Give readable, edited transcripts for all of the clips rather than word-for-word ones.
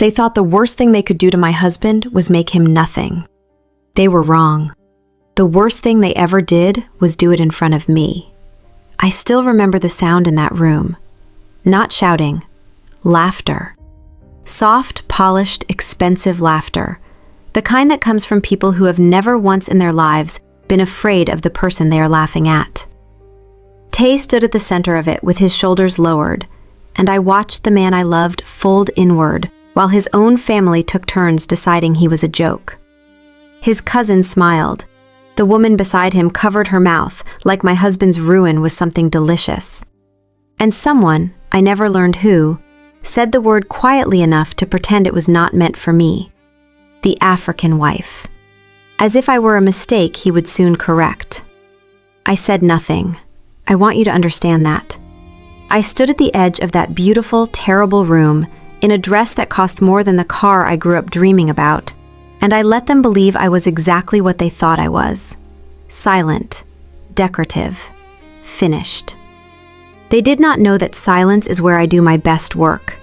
They thought the worst thing they could do to my husband was make him nothing. They were wrong. The worst thing they ever did was do it in front of me. I still remember the sound in that room. Not shouting, laughter. Soft, polished, expensive laughter. The kind that comes from people who have never once in their lives been afraid of the person they are laughing at. Tay stood at the center of it with his shoulders lowered, and I watched the man I loved fold inward while his own family took turns deciding he was a joke. His cousin smiled. The woman beside him covered her mouth like my husband's ruin was something delicious. And someone, I never learned who, said the word quietly enough to pretend it was not meant for me. The African wife. As if I were a mistake he would soon correct. I said nothing. I want you to understand that. I stood at the edge of that beautiful, terrible room in a dress that cost more than the car I grew up dreaming about, and I let them believe I was exactly what they thought I was. Silent, decorative, finished. They did not know that silence is where I do my best work.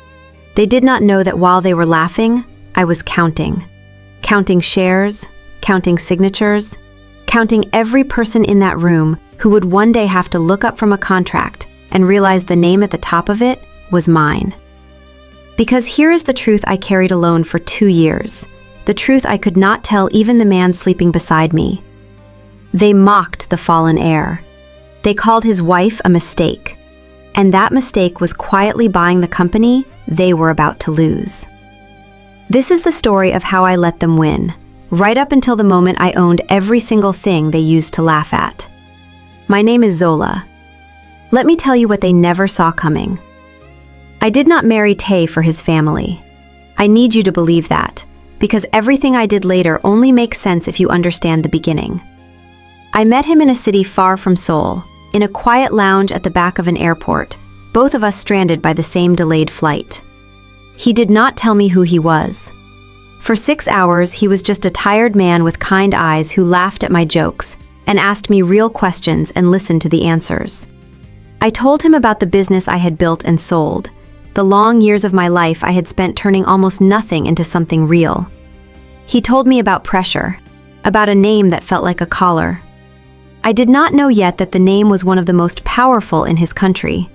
They did not know that while they were laughing, I was counting. Counting shares, counting signatures, counting every person in that room who would one day have to look up from a contract and realize the name at the top of it was mine. Because here is the truth I carried alone for 2 years, the truth I could not tell even the man sleeping beside me. They mocked the fallen heir. They called his wife a mistake, and that mistake was quietly buying the company they were about to lose. This is the story of how I let them win, right up until the moment I owned every single thing they used to laugh at. My name is Zola. Let me tell you what they never saw coming. I did not marry Tay for his family. I need you to believe that, because everything I did later only makes sense if you understand the beginning. I met him in a city far from Seoul, in a quiet lounge at the back of an airport, both of us stranded by the same delayed flight. He did not tell me who he was. For 6 hours, he was just a tired man with kind eyes who laughed at my jokes and asked me real questions and listened to the answers. I told him about the business I had built and sold, the long years of my life I had spent turning almost nothing into something real. He told me about pressure, about a name that felt like a collar. I did not know yet that the name was one of the most powerful in his country.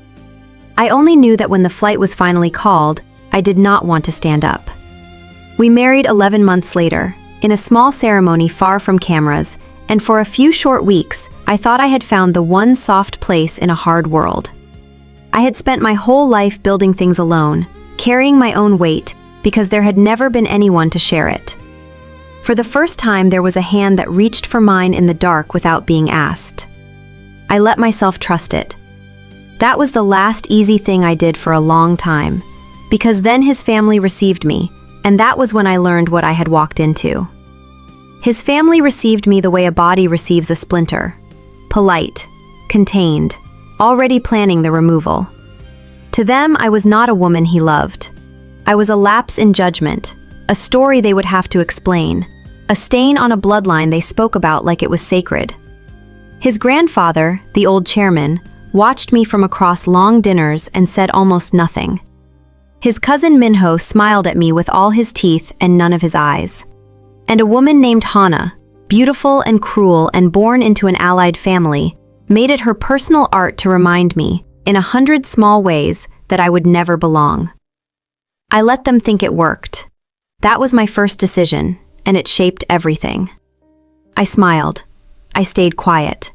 I only knew that when the flight was finally called, I did not want to stand up. We married 11 months later, in a small ceremony far from cameras, and for a few short weeks, I thought I had found the one soft place in a hard world. I had spent my whole life building things alone, carrying my own weight, because there had never been anyone to share it. For the first time, there was a hand that reached for mine in the dark without being asked. I let myself trust it. That was the last easy thing I did for a long time, because then his family received me, and that was when I learned what I had walked into. His family received me the way a body receives a splinter. Polite, contained, already planning the removal. To them, I was not a woman he loved. I was a lapse in judgment, a story they would have to explain, a stain on a bloodline they spoke about like it was sacred. His grandfather, the old chairman, watched me from across long dinners and said almost nothing. His cousin Minho smiled at me with all his teeth and none of his eyes. And a woman named Hana, beautiful and cruel and born into an allied family, made it her personal art to remind me, in 100 small ways, that I would never belong. I let them think it worked. That was my first decision, and it shaped everything. I smiled. I stayed quiet.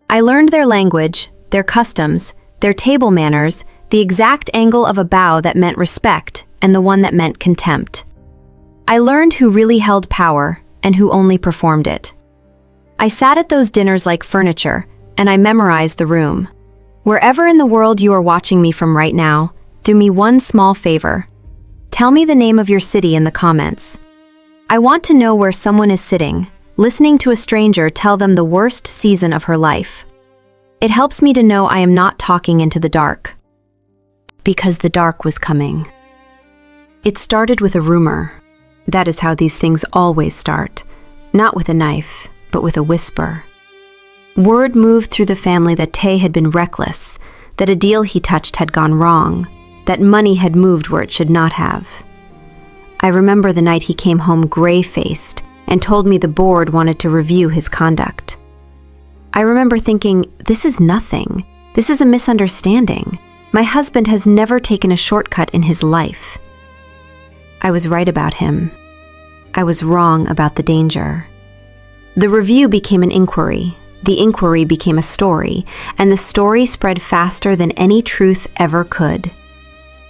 I learned their language, their customs, their table manners, the exact angle of a bow that meant respect and the one that meant contempt. I learned who really held power and who only performed it. I sat at those dinners like furniture, and I memorized the room. Wherever in the world you are watching me from right now, do me one small favor. Tell me the name of your city in the comments. I want to know where someone is sitting, listening to a stranger tell them the worst season of her life. It helps me to know I am not talking into the dark. Because the dark was coming. It started with a rumor. That is how these things always start. Not with a knife, but with a whisper. Word moved through the family that Tay had been reckless, that a deal he touched had gone wrong, that money had moved where it should not have. I remember the night he came home gray-faced and told me the board wanted to review his conduct. I remember thinking, this is nothing. This is a misunderstanding. My husband has never taken a shortcut in his life. I was right about him. I was wrong about the danger. The review became an inquiry. The inquiry became a story, and the story spread faster than any truth ever could.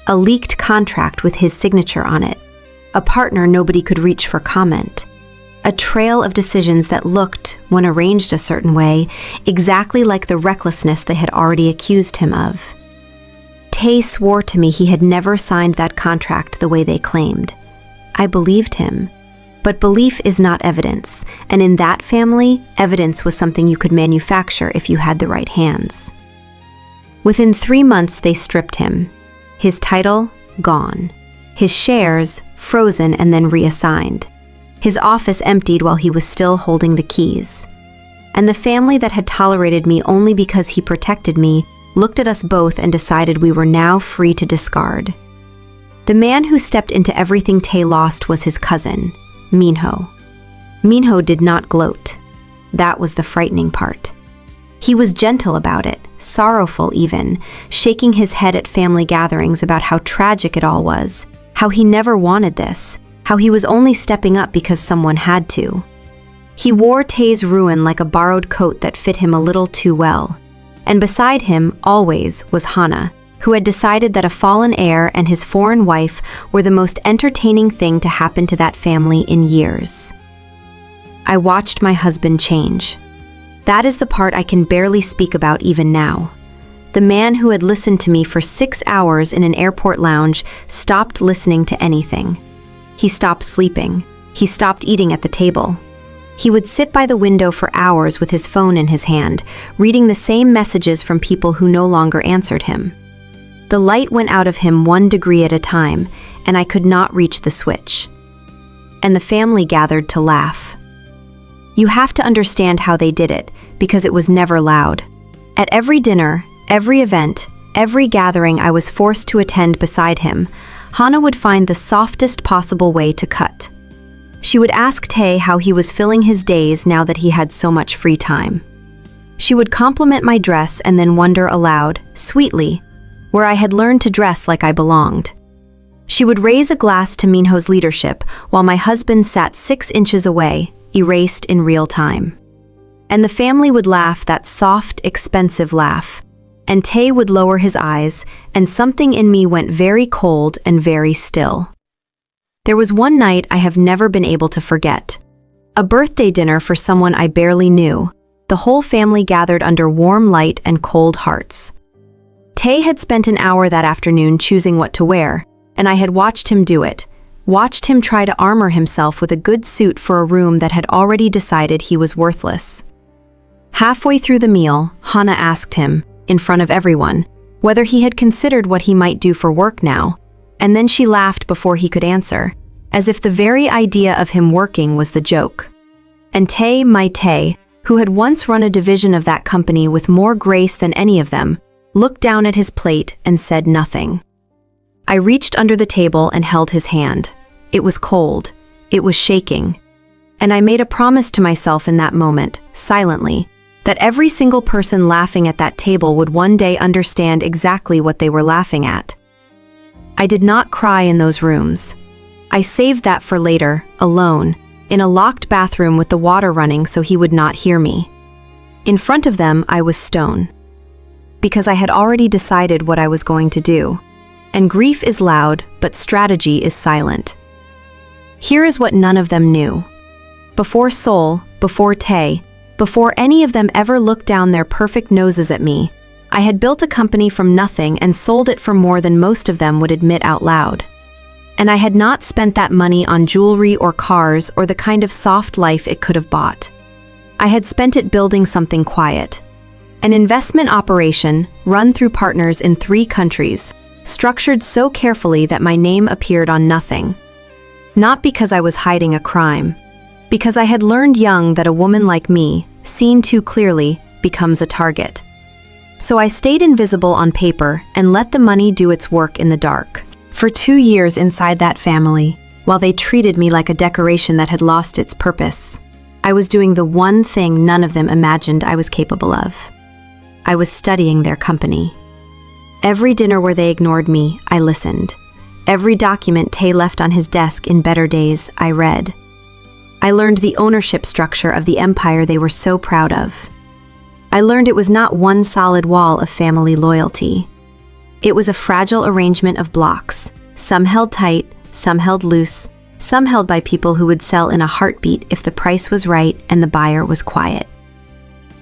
A leaked contract with his signature on it. A partner nobody could reach for comment. A trail of decisions that looked, when arranged a certain way, exactly like the recklessness they had already accused him of. Tay swore to me he had never signed that contract the way they claimed. I believed him. But belief is not evidence, and in that family, evidence was something you could manufacture if you had the right hands. Within 3 months, they stripped him. His title, gone. His shares, frozen and then reassigned. His office emptied while he was still holding the keys. And the family that had tolerated me only because he protected me looked at us both and decided we were now free to discard. The man who stepped into everything Tay lost was his cousin, Minho. Minho did not gloat. That was the frightening part. He was gentle about it, sorrowful even, shaking his head at family gatherings about how tragic it all was, how he never wanted this, how he was only stepping up because someone had to. He wore Tay's ruin like a borrowed coat that fit him a little too well. And beside him, always, was Hana, who had decided that a fallen heir and his foreign wife were the most entertaining thing to happen to that family in years. I watched my husband change. That is the part I can barely speak about even now. The man who had listened to me for 6 hours in an airport lounge stopped listening to anything. He stopped sleeping. He stopped eating at the table. He would sit by the window for hours with his phone in his hand, reading the same messages from people who no longer answered him. The light went out of him 1 degree at a time, and I could not reach the switch. And the family gathered to laugh. You have to understand how they did it, because it was never loud. At every dinner, every event, every gathering I was forced to attend beside him, Hana would find the softest possible way to cut. She would ask Tay how he was filling his days now that he had so much free time. She would compliment my dress and then wonder aloud, sweetly, where I had learned to dress like I belonged. She would raise a glass to Minho's leadership while my husband sat 6 inches away, erased in real time. And the family would laugh that soft, expensive laugh, and Tay would lower his eyes, and something in me went very cold and very still. There was one night I have never been able to forget. A birthday dinner for someone I barely knew. The whole family gathered under warm light and cold hearts. Tay had spent an hour that afternoon choosing what to wear, and I had watched him do it, watched him try to armor himself with a good suit for a room that had already decided he was worthless. Halfway through the meal, Hana asked him, in front of everyone, whether he had considered what he might do for work now, and then she laughed before he could answer, as if the very idea of him working was the joke. And Tay, my Tay, who had once run a division of that company with more grace than any of them, looked down at his plate and said nothing. I reached under the table and held his hand. It was cold. It was shaking. And I made a promise to myself in that moment, silently, that every single person laughing at that table would one day understand exactly what they were laughing at. I did not cry in those rooms. I saved that for later, alone, in a locked bathroom with the water running so he would not hear me. In front of them, I was stone. Because I had already decided what I was going to do. And grief is loud, but strategy is silent. Here is what none of them knew. Before Soul, before Tay, before any of them ever looked down their perfect noses at me, I had built a company from nothing and sold it for more than most of them would admit out loud. And I had not spent that money on jewelry or cars or the kind of soft life it could have bought. I had spent it building something quiet. An investment operation run through partners in 3 countries, structured so carefully that my name appeared on nothing. Not because I was hiding a crime, because I had learned young that a woman like me, seen too clearly, becomes a target. So I stayed invisible on paper and let the money do its work in the dark. For 2 years inside that family, while they treated me like a decoration that had lost its purpose. I was doing the one thing none of them imagined I was capable of. I was studying their company. Every dinner where they ignored me, I listened. Every document Tay left on his desk in better days, I read. I learned the ownership structure of the empire they were so proud of. I learned it was not one solid wall of family loyalty. It was a fragile arrangement of blocks, some held tight, some held loose, some held by people who would sell in a heartbeat if the price was right and the buyer was quiet.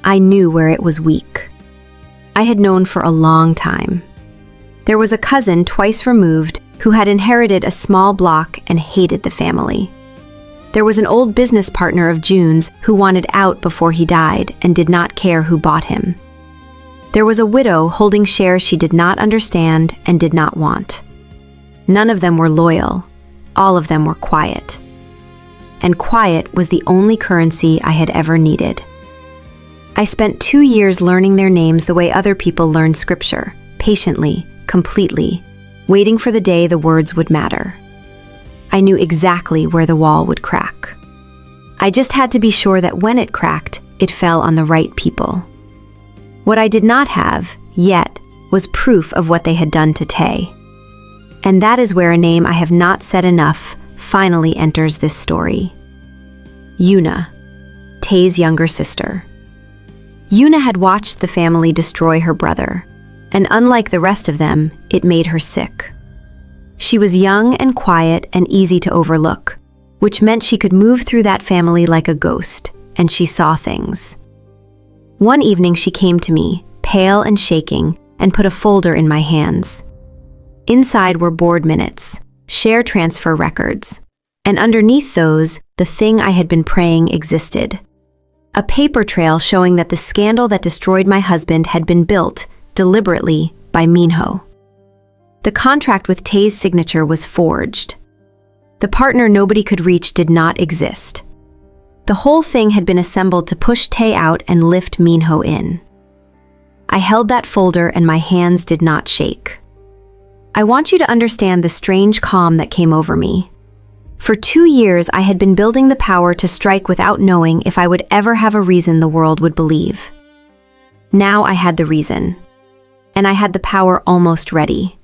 I knew where it was weak. I had known for a long time. There was a cousin twice removed who had inherited a small block and hated the family. There was an old business partner of June's who wanted out before he died and did not care who bought him. There was a widow holding shares she did not understand and did not want. None of them were loyal. All of them were quiet. And quiet was the only currency I had ever needed. I spent 2 years learning their names the way other people learn scripture, patiently, completely, waiting for the day the words would matter. I knew exactly where the wall would crack. I just had to be sure that when it cracked, it fell on the right people. What I did not have, yet, was proof of what they had done to Tay. And that is where a name I have not said enough finally enters this story. Yuna, Tay's younger sister. Yuna had watched the family destroy her brother, and unlike the rest of them, it made her sick. She was young and quiet and easy to overlook, which meant she could move through that family like a ghost, and she saw things. One evening she came to me, pale and shaking, and put a folder in my hands. Inside were board minutes, share transfer records, and underneath those, the thing I had been praying existed. A paper trail showing that the scandal that destroyed my husband had been built, deliberately, by Minho. The contract with Tay's signature was forged. The partner nobody could reach did not exist. The whole thing had been assembled to push Tay out and lift Minho in. I held that folder and my hands did not shake. I want you to understand the strange calm that came over me. For 2 years, I had been building the power to strike without knowing if I would ever have a reason the world would believe. Now I had the reason, and I had the power almost ready.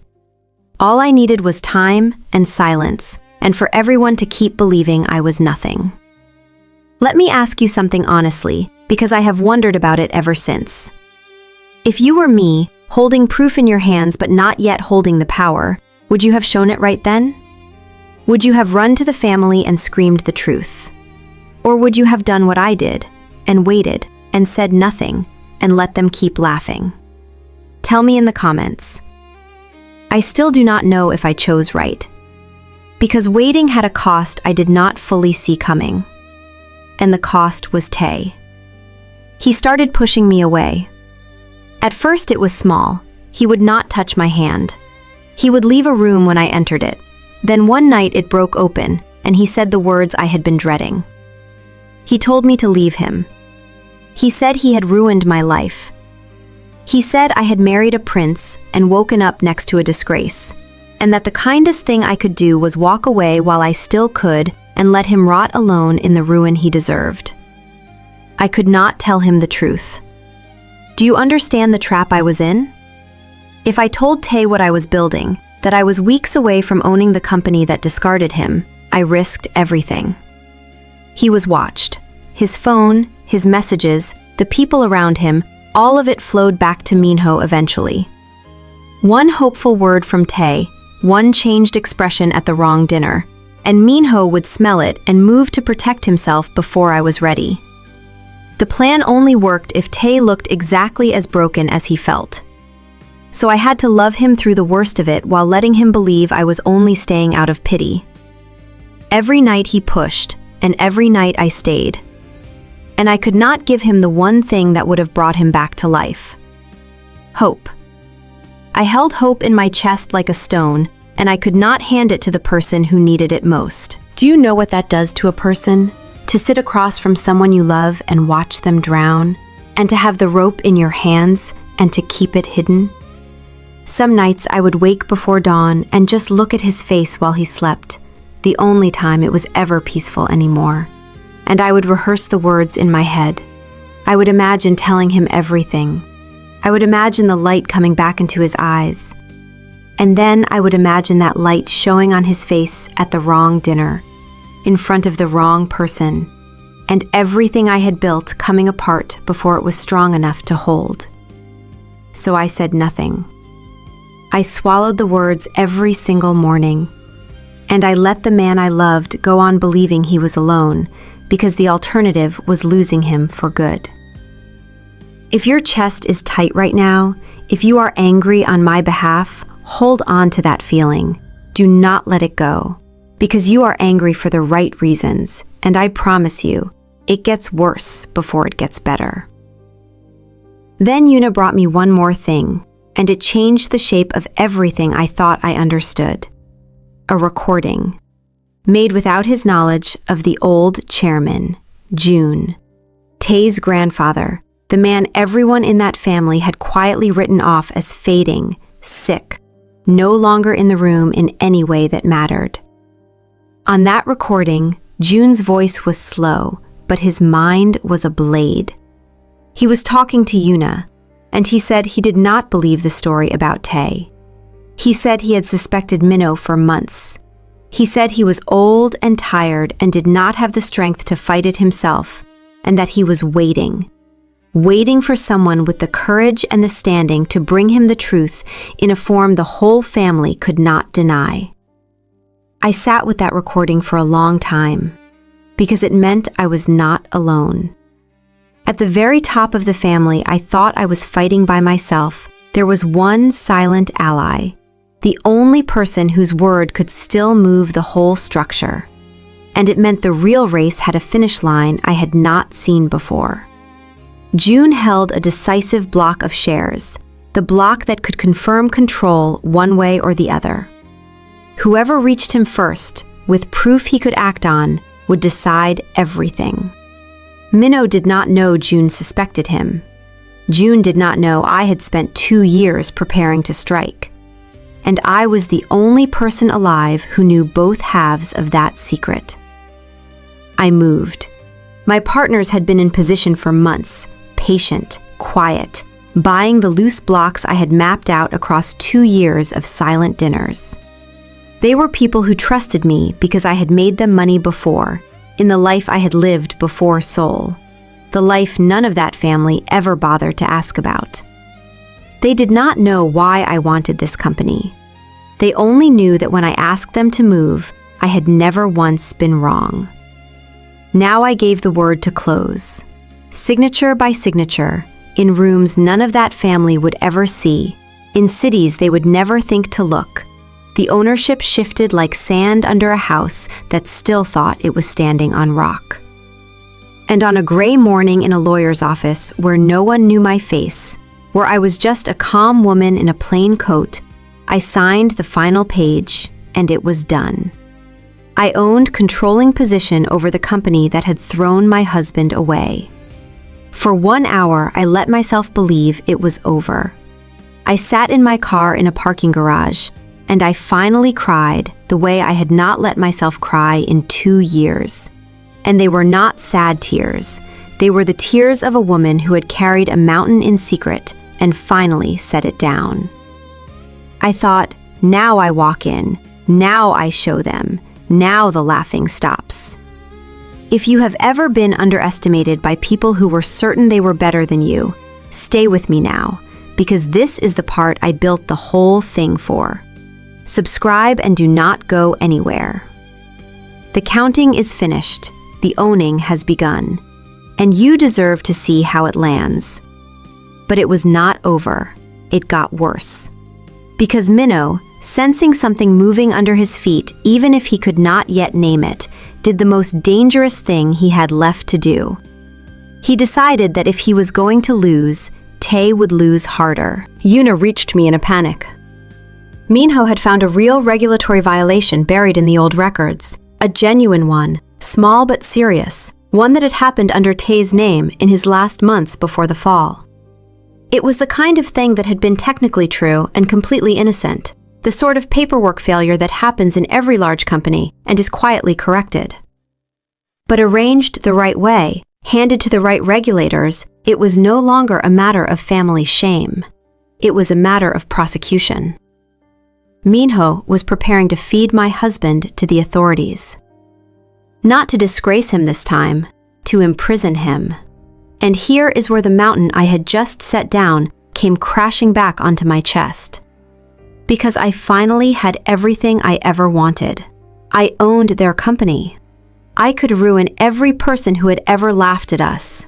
All I needed was time and silence, and for everyone to keep believing I was nothing. Let me ask you something honestly, because I have wondered about it ever since. If you were me, holding proof in your hands but not yet holding the power, would you have shown it right then? Would you have run to the family and screamed the truth? Or would you have done what I did, and waited, and said nothing, and let them keep laughing? Tell me in the comments. I still do not know if I chose right. Because waiting had a cost I did not fully see coming. And the cost was Tay. He started pushing me away. At first it was small. He would not touch my hand. He would leave a room when I entered it. Then one night it broke open, and he said the words I had been dreading. He told me to leave him. He said he had ruined my life. He said I had married a prince and woken up next to a disgrace, and that the kindest thing I could do was walk away while I still could and let him rot alone in the ruin he deserved. I could not tell him the truth. Do you understand the trap I was in? If I told Tay what I was building, that I was weeks away from owning the company that discarded him, I risked everything. He was watched. His phone, his messages, the people around him, all of it flowed back to Minho eventually. One hopeful word from Tay, one changed expression at the wrong dinner, and Minho would smell it and move to protect himself before I was ready. The plan only worked if Tay looked exactly as broken as he felt. So I had to love him through the worst of it while letting him believe I was only staying out of pity. Every night he pushed, and every night I stayed. And I could not give him the one thing that would have brought him back to life. Hope. I held hope in my chest like a stone, and I could not hand it to the person who needed it most. Do you know what that does to a person? To sit across from someone you love and watch them drown, and to have the rope in your hands and to keep it hidden? Some nights I would wake before dawn and just look at his face while he slept, the only time it was ever peaceful anymore. And I would rehearse the words in my head. I would imagine telling him everything. I would imagine the light coming back into his eyes. And then I would imagine that light showing on his face at the wrong dinner, in front of the wrong person, and everything I had built coming apart before it was strong enough to hold. So I said nothing. I swallowed the words every single morning, and I let the man I loved go on believing he was alone, because the alternative was losing him for good. If your chest is tight right now, if you are angry on my behalf, hold on to that feeling. Do not let it go, because you are angry for the right reasons, and I promise you, it gets worse before it gets better. Then Yuna brought me one more thing, and it changed the shape of everything I thought I understood. A recording, made without his knowledge of the old chairman, June, Tae's grandfather, the man everyone in that family had quietly written off as fading, sick, no longer in the room in any way that mattered. On that recording, June's voice was slow, but his mind was a blade. He was talking to Yuna, and he said he did not believe the story about Tae. He said he had suspected Minho for months. He said he was old and tired and did not have the strength to fight it himself, and that he was waiting for someone with the courage and the standing to bring him the truth in a form the whole family could not deny. I sat with that recording for a long time, because it meant I was not alone. At the very top of the family I thought I was fighting by myself, there was one silent ally, the only person whose word could still move the whole structure. And it meant the real race had a finish line I had not seen before. June held a decisive block of shares, the block that could confirm control one way or the other. Whoever reached him first, with proof he could act on, would decide everything. Minho did not know June suspected him. June did not know I had spent 2 years preparing to strike. And I was the only person alive who knew both halves of that secret. I moved. My partners had been in position for months, patient, quiet, buying the loose blocks I had mapped out across 2 years of silent dinners. They were people who trusted me because I had made them money before, in the life I had lived before Seoul, the life none of that family ever bothered to ask about. They did not know why I wanted this company. They only knew that when I asked them to move, I had never once been wrong. Now I gave the word to close, signature by signature, in rooms none of that family would ever see, in cities they would never think to look. The ownership shifted like sand under a house that still thought it was standing on rock. And on a gray morning in a lawyer's office where no one knew my face, where I was just a calm woman in a plain coat, I signed the final page, and it was done. I owned controlling position over the company that had thrown my husband away. For 1 hour, I let myself believe it was over. I sat in my car in a parking garage, and I finally cried the way I had not let myself cry in 2 years. And they were not sad tears. They were the tears of a woman who had carried a mountain in secret and finally set it down. I thought, now I walk in, now I show them, now the laughing stops. If you have ever been underestimated by people who were certain they were better than you, stay with me now, because this is the part I built the whole thing for. Subscribe and do not go anywhere. The counting is finished, the owning has begun, and you deserve to see how it lands. But it was not over, it got worse. Because Minho, sensing something moving under his feet even if he could not yet name it, did the most dangerous thing he had left to do. He decided that if he was going to lose, Tae would lose harder. Yuna reached me in a panic. Minho had found a real regulatory violation buried in the old records, a genuine one, small but serious, one that had happened under Tae's name in his last months before the fall. It was the kind of thing that had been technically true and completely innocent, the sort of paperwork failure that happens in every large company and is quietly corrected. But arranged the right way, handed to the right regulators, it was no longer a matter of family shame. It was a matter of prosecution. Minho was preparing to feed my husband to the authorities. Not to disgrace him this time, to imprison him. And here is where the mountain I had just set down came crashing back onto my chest. Because I finally had everything I ever wanted. I owned their company. I could ruin every person who had ever laughed at us.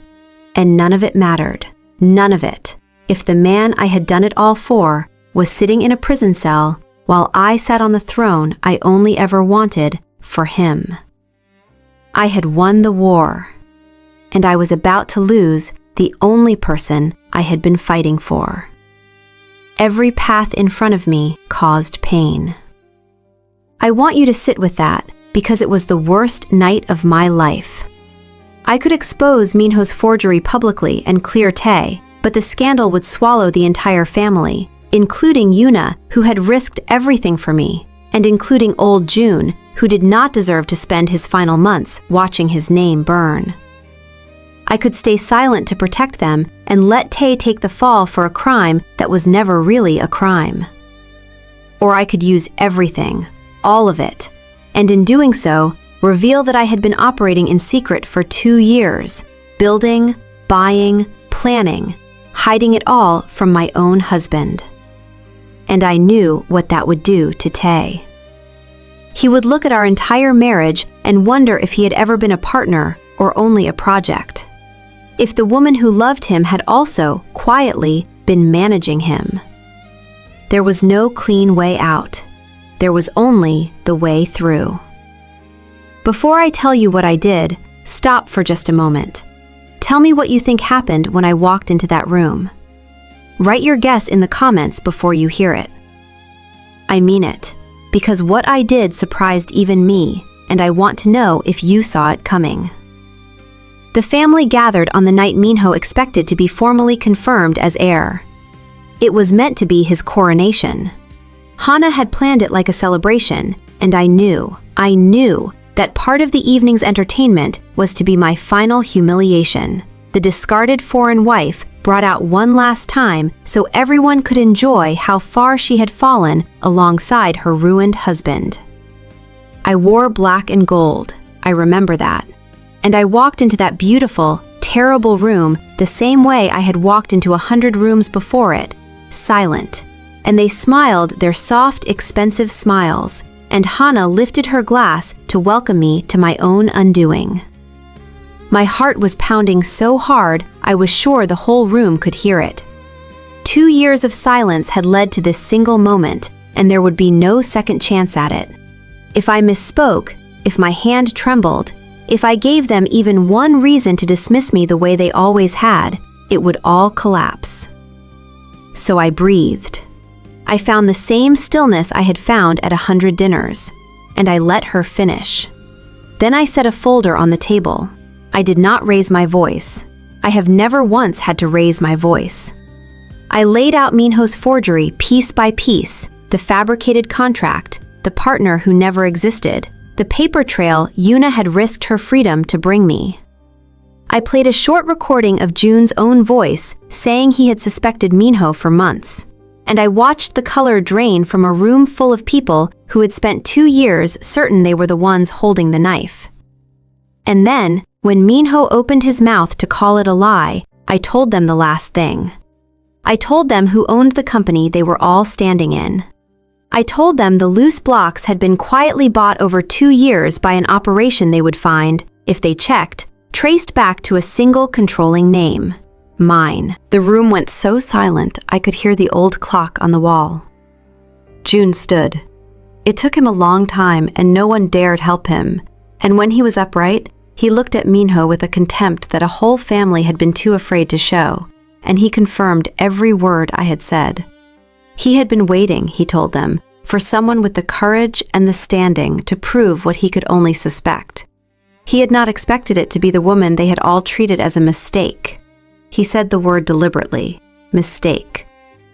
And none of it mattered. None of it. If the man I had done it all for was sitting in a prison cell while I sat on the throne I only ever wanted for him. I had won the war. And I was about to lose the only person I had been fighting for. Every path in front of me caused pain. I want you to sit with that because it was the worst night of my life. I could expose Minho's forgery publicly and clear Tae, but the scandal would swallow the entire family, including Yuna, who had risked everything for me, and including old June, who did not deserve to spend his final months watching his name burn. I could stay silent to protect them and let Tae take the fall for a crime that was never really a crime. Or I could use everything, all of it, and in doing so, reveal that I had been operating in secret for 2 years, building, buying, planning, hiding it all from my own husband. And I knew what that would do to Tae. He would look at our entire marriage and wonder if he had ever been a partner or only a project. If the woman who loved him had also, quietly, been managing him. There was no clean way out. There was only the way through. Before I tell you what I did, stop for just a moment. Tell me what you think happened when I walked into that room. Write your guess in the comments before you hear it. I mean it, because what I did surprised even me, and I want to know if you saw it coming. The family gathered on the night Minho expected to be formally confirmed as heir. It was meant to be his coronation. Hana had planned it like a celebration, and I knew that part of the evening's entertainment was to be my final humiliation. The discarded foreign wife brought out one last time so everyone could enjoy how far she had fallen alongside her ruined husband. I wore black and gold, I remember that. And I walked into that beautiful, terrible room the same way I had walked into 100 rooms before it, silent. And they smiled their soft, expensive smiles, and Hana lifted her glass to welcome me to my own undoing. My heart was pounding so hard I was sure the whole room could hear it. 2 years of silence had led to this single moment, and there would be no second chance at it. If I misspoke, if my hand trembled, if I gave them even one reason to dismiss me the way they always had, it would all collapse. So I breathed. I found the same stillness I had found at 100 dinners, and I let her finish. Then I set a folder on the table. I did not raise my voice. I have never once had to raise my voice. I laid out Minho's forgery piece by piece, the fabricated contract, the partner who never existed, the paper trail Yuna had risked her freedom to bring me. I played a short recording of June's own voice saying he had suspected Minho for months, and I watched the color drain from a room full of people who had spent 2 years certain they were the ones holding the knife. And then, when Minho opened his mouth to call it a lie, I told them the last thing. I told them who owned the company they were all standing in. I told them the loose blocks had been quietly bought over 2 years by an operation they would find, if they checked, traced back to a single controlling name. Mine. The room went so silent I could hear the old clock on the wall. June stood. It took him a long time and no one dared help him, and when he was upright, he looked at Minho with a contempt that a whole family had been too afraid to show, and he confirmed every word I had said. He had been waiting, he told them, for someone with the courage and the standing to prove what he could only suspect. He had not expected it to be the woman they had all treated as a mistake. He said the word deliberately, mistake.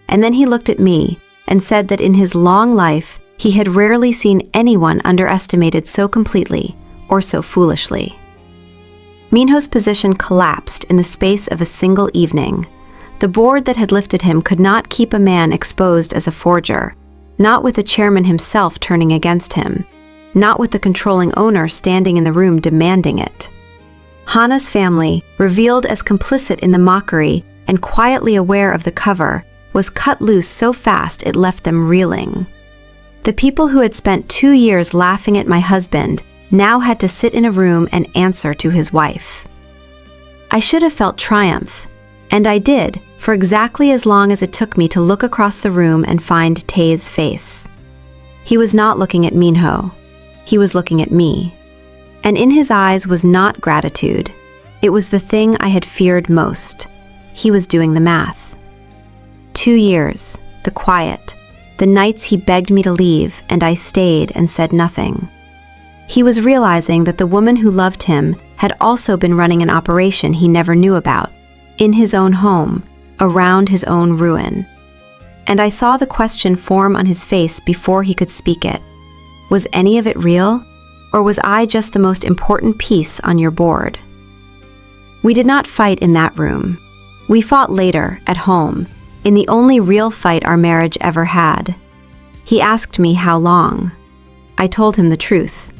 And then he looked at me, and said that in his long life, he had rarely seen anyone underestimated so completely or so foolishly. Minho's position collapsed in the space of a single evening. The board that had lifted him could not keep a man exposed as a forger, not with the chairman himself turning against him, not with the controlling owner standing in the room demanding it. Hana's family, revealed as complicit in the mockery and quietly aware of the cover, was cut loose so fast it left them reeling. The people who had spent 2 years laughing at my husband now had to sit in a room and answer to his wife. I should have felt triumph, and I did, for exactly as long as it took me to look across the room and find Tae's face. He was not looking at Minho. He was looking at me. And in his eyes was not gratitude. It was the thing I had feared most. He was doing the math. 2 years, the quiet, the nights he begged me to leave, and I stayed and said nothing. He was realizing that the woman who loved him had also been running an operation he never knew about, in his own home, around his own ruin. And I saw the question form on his face before he could speak it. Was any of it real, or was I just the most important piece on your board? We did not fight in that room. We fought later, at home, in the only real fight our marriage ever had. He asked me how long. I told him the truth.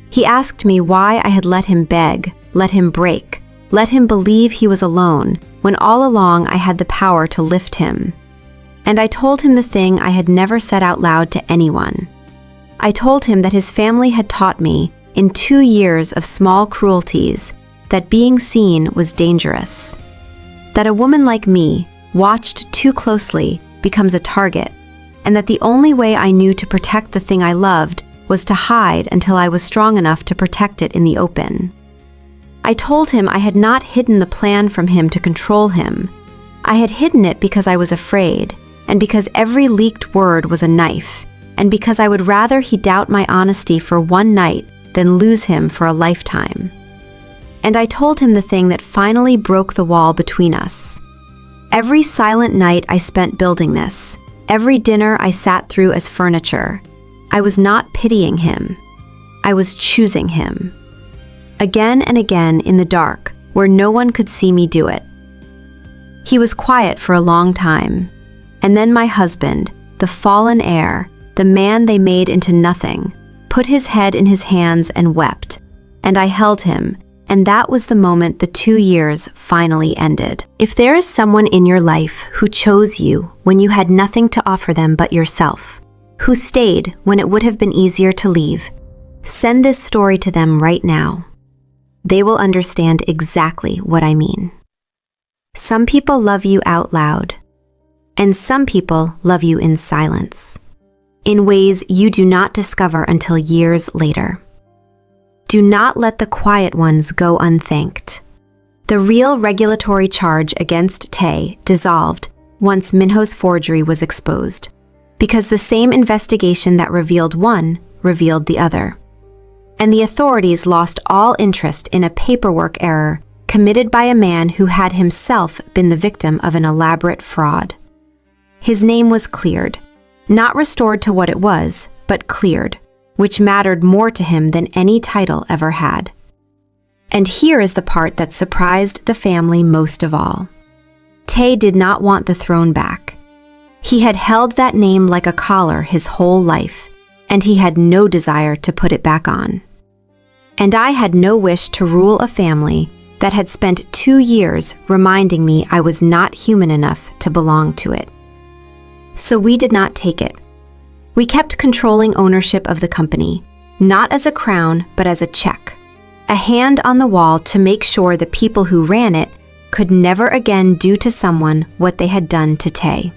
He asked me why I had let him beg, let him break, let him believe he was alone, when all along I had the power to lift him. And I told him the thing I had never said out loud to anyone. I told him that his family had taught me, in 2 years of small cruelties, that being seen was dangerous. That a woman like me, watched too closely, becomes a target, and that the only way I knew to protect the thing I loved was to hide until I was strong enough to protect it in the open. I told him I had not hidden the plan from him to control him. I had hidden it because I was afraid, and because every leaked word was a knife, and because I would rather he doubt my honesty for one night than lose him for a lifetime. And I told him the thing that finally broke the wall between us. Every silent night I spent building this, every dinner I sat through as furniture, I was not pitying him. I was choosing him. Again and again in the dark, where no one could see me do it. He was quiet for a long time. And then my husband, the fallen heir, the man they made into nothing, put his head in his hands and wept. And I held him, and that was the moment the 2 years finally ended. If there is someone in your life who chose you when you had nothing to offer them but yourself, who stayed when it would have been easier to leave, send this story to them right now. They will understand exactly what I mean. Some people love you out loud, and some people love you in silence, in ways you do not discover until years later. Do not let the quiet ones go unthanked. The real regulatory charge against Tae dissolved once Minho's forgery was exposed, because the same investigation that revealed one revealed the other. And the authorities lost all interest in a paperwork error committed by a man who had himself been the victim of an elaborate fraud. His name was cleared, not restored to what it was, but cleared, which mattered more to him than any title ever had. And here is the part that surprised the family most of all. Tae did not want the throne back. He had held that name like a collar his whole life, and he had no desire to put it back on. And I had no wish to rule a family that had spent 2 years reminding me I was not human enough to belong to it. So we did not take it. We kept controlling ownership of the company, not as a crown, but as a check, a hand on the wall to make sure the people who ran it could never again do to someone what they had done to Tae.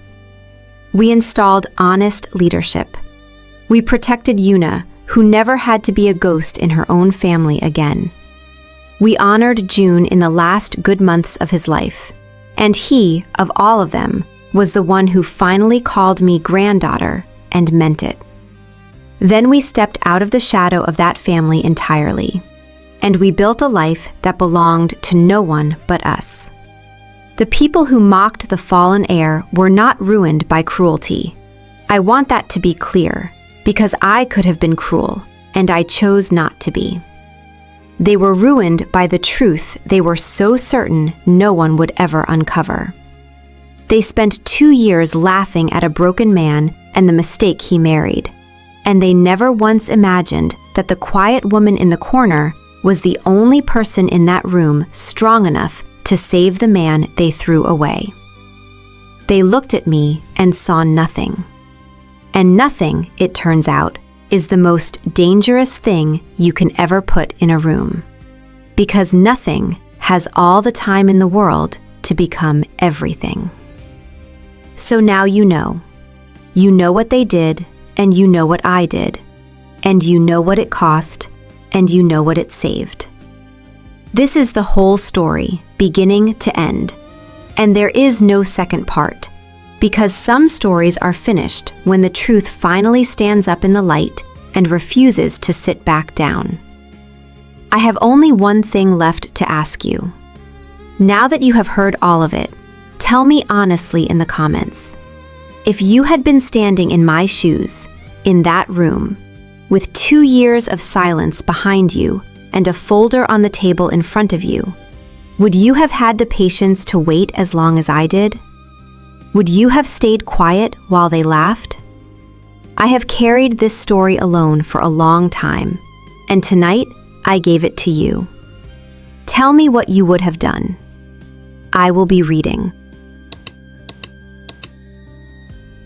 We installed honest leadership. We protected Yuna, who never had to be a ghost in her own family again. We honored June in the last good months of his life, and he, of all of them, was the one who finally called me granddaughter and meant it. Then we stepped out of the shadow of that family entirely, and we built a life that belonged to no one but us. The people who mocked the fallen heir were not ruined by cruelty. I want that to be clear, because I could have been cruel, and I chose not to be. They were ruined by the truth they were so certain no one would ever uncover. They spent 2 years laughing at a broken man and the mistake he married, and they never once imagined that the quiet woman in the corner was the only person in that room strong enough to save the man they threw away. They looked at me and saw nothing. And nothing, it turns out, is the most dangerous thing you can ever put in a room. Because nothing has all the time in the world to become everything. So now you know. You know what they did, and you know what I did, and you know what it cost, and you know what it saved. This is the whole story, beginning to end. And there is no second part, because some stories are finished when the truth finally stands up in the light and refuses to sit back down. I have only one thing left to ask you. Now that you have heard all of it, tell me honestly in the comments. If you had been standing in my shoes, in that room, with 2 years of silence behind you and a folder on the table in front of you, would you have had the patience to wait as long as I did? Would you have stayed quiet while they laughed? I have carried this story alone for a long time, and tonight I gave it to you. Tell me what you would have done. I will be reading.